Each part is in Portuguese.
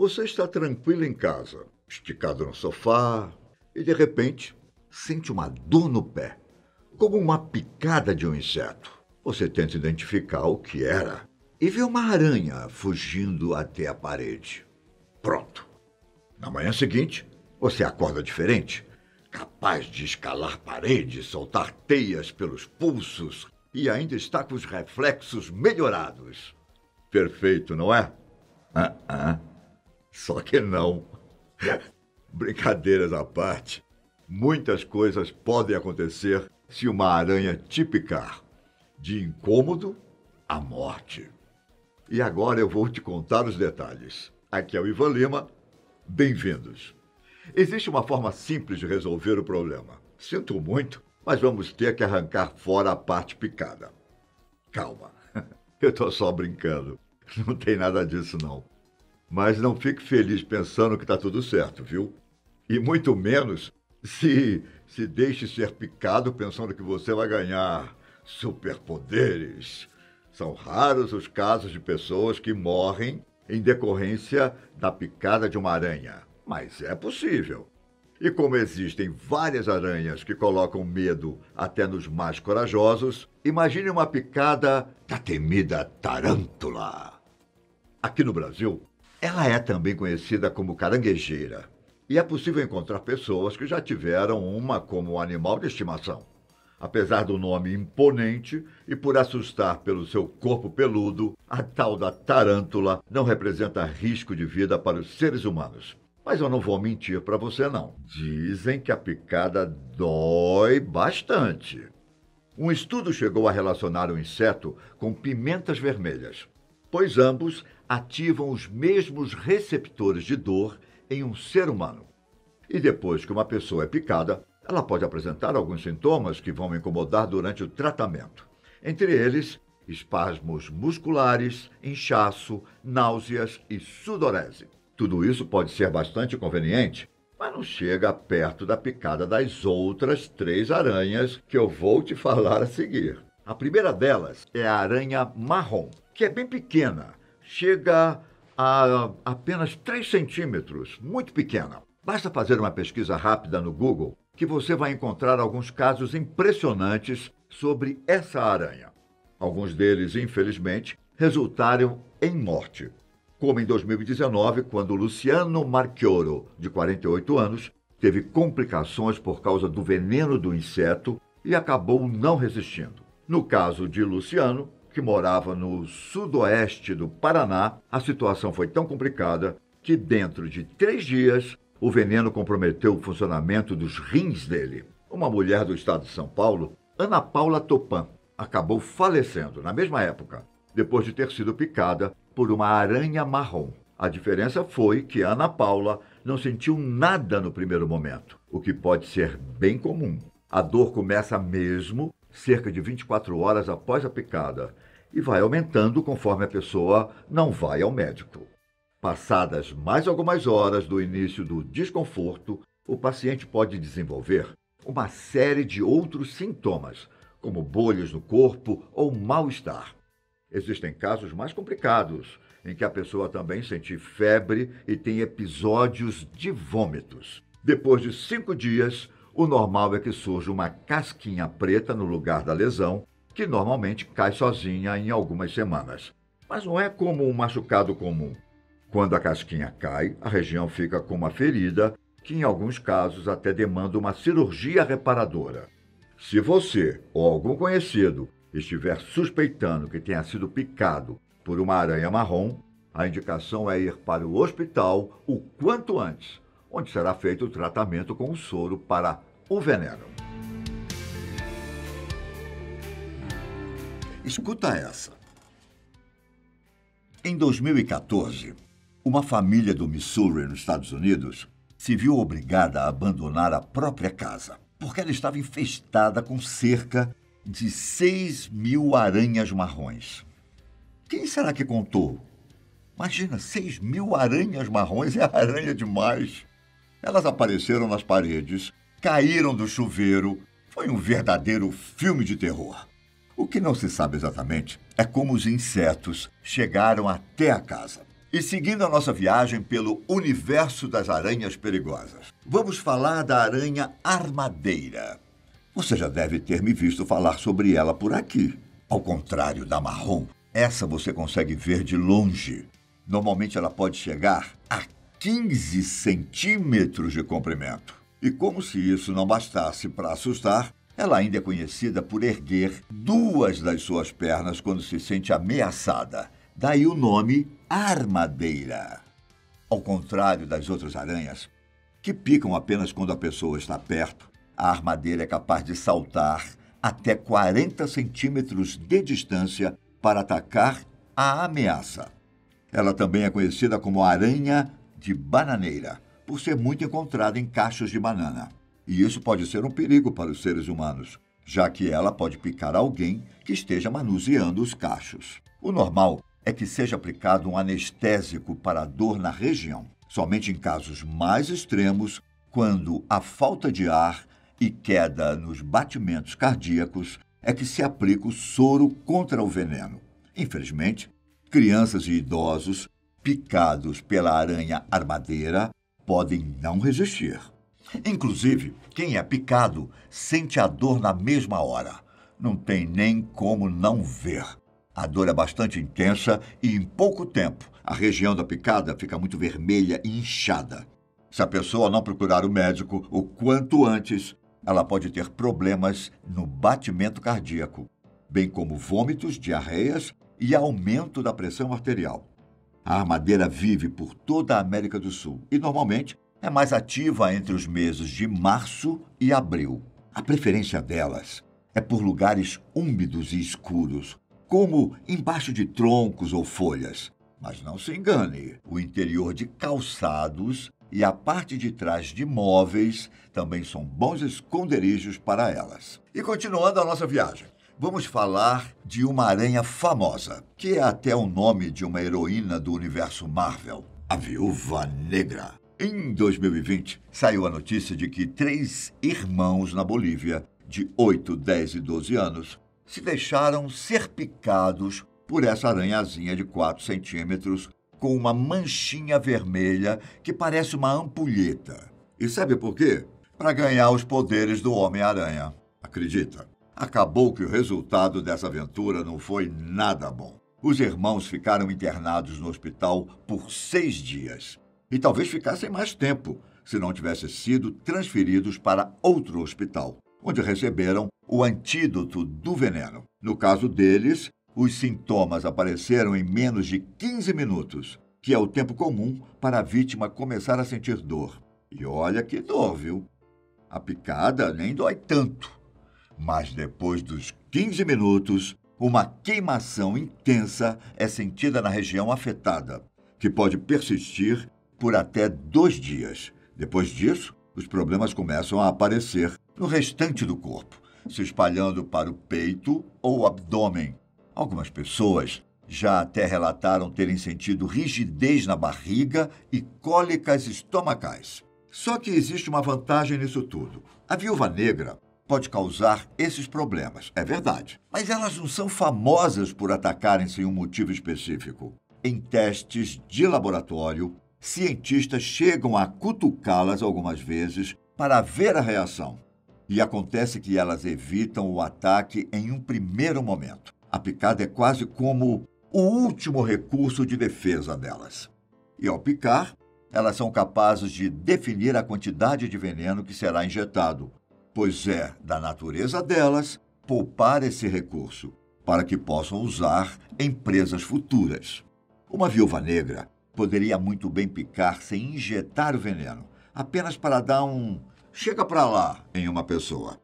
Você está tranquilo em casa, esticado no sofá, e de repente sente uma dor no pé, como uma picada de um inseto. Você tenta identificar o que era e vê uma aranha fugindo até a parede. Pronto. Na manhã seguinte, você acorda diferente, capaz de escalar paredes, soltar teias pelos pulsos e ainda está com os reflexos melhorados. Perfeito, não é? Só que não. Brincadeiras à parte, muitas coisas podem acontecer se uma aranha te picar. De incômodo à morte. E agora eu vou te contar os detalhes. Aqui é o Ivan Lima. Bem-vindos. Existe uma forma simples de resolver o problema. Sinto muito, mas vamos ter que arrancar fora a parte picada. Calma, eu estou só brincando. Não tem nada disso, não. Mas não fique feliz pensando que está tudo certo, viu? E muito menos se deixe ser picado pensando que você vai ganhar superpoderes. São raros os casos de pessoas que morrem em decorrência da picada de uma aranha. Mas é possível. E como existem várias aranhas que colocam medo até nos mais corajosos, imagine uma picada da temida tarântula. Aqui no Brasil, ela é também conhecida como caranguejeira. E é possível encontrar pessoas que já tiveram uma como animal de estimação. Apesar do nome imponente e por assustar pelo seu corpo peludo, a tal da tarântula não representa risco de vida para os seres humanos. Mas eu não vou mentir para você, não. Dizem que a picada dói bastante. Um estudo chegou a relacionar o inseto com pimentas vermelhas, pois ambos ativam os mesmos receptores de dor em um ser humano. E depois que uma pessoa é picada, ela pode apresentar alguns sintomas que vão incomodar durante o tratamento. Entre eles, espasmos musculares, inchaço, náuseas e sudorese. Tudo isso pode ser bastante conveniente, mas não chega perto da picada das outras 3 aranhas que eu vou te falar a seguir. A primeira delas é a aranha marrom, que é bem pequena, chega a apenas 3 centímetros, muito pequena. Basta fazer uma pesquisa rápida no Google que você vai encontrar alguns casos impressionantes sobre essa aranha. Alguns deles, infelizmente, resultaram em morte, como em 2019, quando Luciano Marchioro, de 48 anos, teve complicações por causa do veneno do inseto e acabou não resistindo. No caso de Luciano, que morava no sudoeste do Paraná, a situação foi tão complicada que dentro de 3 dias o veneno comprometeu o funcionamento dos rins dele. Uma mulher do estado de São Paulo, Ana Paula Topan, acabou falecendo na mesma época, depois de ter sido picada por uma aranha marrom. A diferença foi que Ana Paula não sentiu nada no primeiro momento, o que pode ser bem comum. A dor começa mesmo cerca de 24 horas após a picada e vai aumentando conforme a pessoa não vai ao médico. Passadas mais algumas horas do início do desconforto, o paciente pode desenvolver uma série de outros sintomas, como bolhas no corpo ou mal-estar. Existem casos mais complicados, em que a pessoa também sente febre e tem episódios de vômitos. Depois de 5 dias, o normal é que surja uma casquinha preta no lugar da lesão, que normalmente cai sozinha em algumas semanas. Mas não é como um machucado comum. Quando a casquinha cai, a região fica com uma ferida, que em alguns casos até demanda uma cirurgia reparadora. Se você ou algum conhecido estiver suspeitando que tenha sido picado por uma aranha marrom, a indicação é ir para o hospital o quanto antes, onde será feito o tratamento com o soro para o veneno. Escuta essa. Em 2014, uma família do Missouri, nos Estados Unidos, se viu obrigada a abandonar a própria casa, porque ela estava infestada com cerca de 6.000 aranhas marrons. Quem será que contou? Imagina, 6.000 aranhas marrons, é aranha demais. Elas apareceram nas paredes, caíram do chuveiro. Foi um verdadeiro filme de terror. O que não se sabe exatamente é como os insetos chegaram até a casa. E seguindo a nossa viagem pelo universo das aranhas perigosas, vamos falar da aranha armadeira. Você já deve ter me visto falar sobre ela por aqui. Ao contrário da marrom, essa você consegue ver de longe. Normalmente ela pode chegar a 15 centímetros de comprimento. E como se isso não bastasse para assustar, ela ainda é conhecida por erguer duas das suas pernas quando se sente ameaçada. Daí o nome armadeira. Ao contrário das outras aranhas, que picam apenas quando a pessoa está perto, a armadeira é capaz de saltar até 40 centímetros de distância para atacar a ameaça. Ela também é conhecida como aranha de bananeira, por ser muito encontrada em cachos de banana. E isso pode ser um perigo para os seres humanos, já que ela pode picar alguém que esteja manuseando os cachos. O normal é que seja aplicado um anestésico para a dor na região. Somente em casos mais extremos, quando a falta de ar e queda nos batimentos cardíacos, é que se aplica o soro contra o veneno. Infelizmente, crianças e idosos picados pela aranha armadeira podem não resistir. Inclusive, quem é picado sente a dor na mesma hora. Não tem nem como não ver. A dor é bastante intensa e, em pouco tempo, a região da picada fica muito vermelha e inchada. Se a pessoa não procurar o médico o quanto antes, ela pode ter problemas no batimento cardíaco, bem como vômitos, diarreias e aumento da pressão arterial. A armadeira vive por toda a América do Sul e, normalmente, é mais ativa entre os meses de março e abril. A preferência delas é por lugares úmidos e escuros, como embaixo de troncos ou folhas. Mas não se engane, o interior de calçados e a parte de trás de móveis também são bons esconderijos para elas. E continuando a nossa viagem, vamos falar de uma aranha famosa, que é até o nome de uma heroína do universo Marvel, a Viúva Negra. Em 2020, saiu a notícia de que 3 irmãos na Bolívia, de 8, 10 e 12 anos, se deixaram ser picados por essa aranhazinha de 4 centímetros com uma manchinha vermelha que parece uma ampulheta. E sabe por quê? Para ganhar os poderes do Homem-Aranha. Acredita? Acabou que o resultado dessa aventura não foi nada bom. Os irmãos ficaram internados no hospital por 6 dias. E talvez ficassem mais tempo, se não tivessem sido transferidos para outro hospital, onde receberam o antídoto do veneno. No caso deles, os sintomas apareceram em menos de 15 minutos, que é o tempo comum para a vítima começar a sentir dor. E olha que dor, viu? A picada nem dói tanto. Mas depois dos 15 minutos, uma queimação intensa é sentida na região afetada, que pode persistir por até 2 dias. Depois disso, os problemas começam a aparecer no restante do corpo, se espalhando para o peito ou abdômen. Algumas pessoas já até relataram terem sentido rigidez na barriga e cólicas estomacais. Só que existe uma vantagem nisso tudo. A viúva negra pode causar esses problemas, é verdade, mas elas não são famosas por atacarem sem um motivo específico. Em testes de laboratório, cientistas chegam a cutucá-las algumas vezes para ver a reação. E acontece que elas evitam o ataque em um primeiro momento. A picada é quase como o último recurso de defesa delas. E ao picar, elas são capazes de definir a quantidade de veneno que será injetado, pois é da natureza delas poupar esse recurso para que possam usar em presas futuras. Uma viúva negra poderia muito bem picar sem injetar o veneno, apenas para dar um chega para lá em uma pessoa.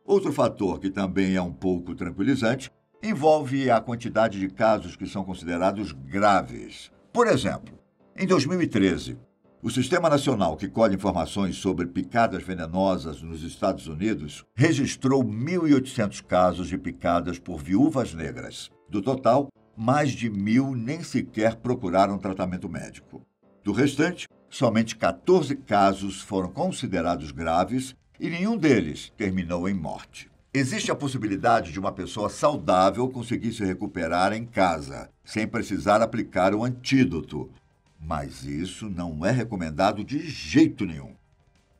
Outro fator que também é um pouco tranquilizante envolve a quantidade de casos que são considerados graves. Por exemplo, em 2013, o Sistema Nacional que colhe informações sobre picadas venenosas nos Estados Unidos registrou 1.800 casos de picadas por viúvas negras. Do total, mais de 1.000 nem sequer procuraram tratamento médico. Do restante, somente 14 casos foram considerados graves e nenhum deles terminou em morte. Existe a possibilidade de uma pessoa saudável conseguir se recuperar em casa, sem precisar aplicar o antídoto, Mas isso não é recomendado de jeito nenhum.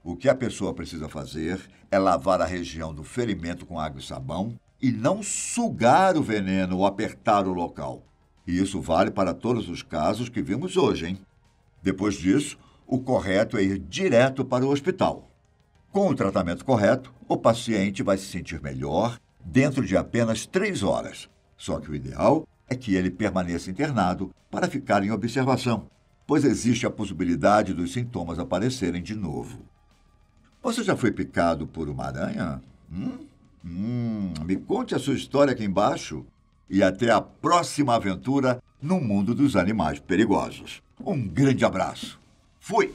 O que a pessoa precisa fazer é lavar a região do ferimento com água e sabão e não sugar o veneno ou apertar o local. E isso vale para todos os casos que vimos hoje, hein? Depois disso, o correto é ir direto para o hospital. Com o tratamento correto, o paciente vai se sentir melhor dentro de apenas 3 horas. Só que o ideal é que ele permaneça internado para ficar em observação, pois existe a possibilidade dos sintomas aparecerem de novo. Você já foi picado por uma aranha? Me conte a sua história aqui embaixo e até a próxima aventura no mundo dos animais perigosos. Um grande abraço. Fui!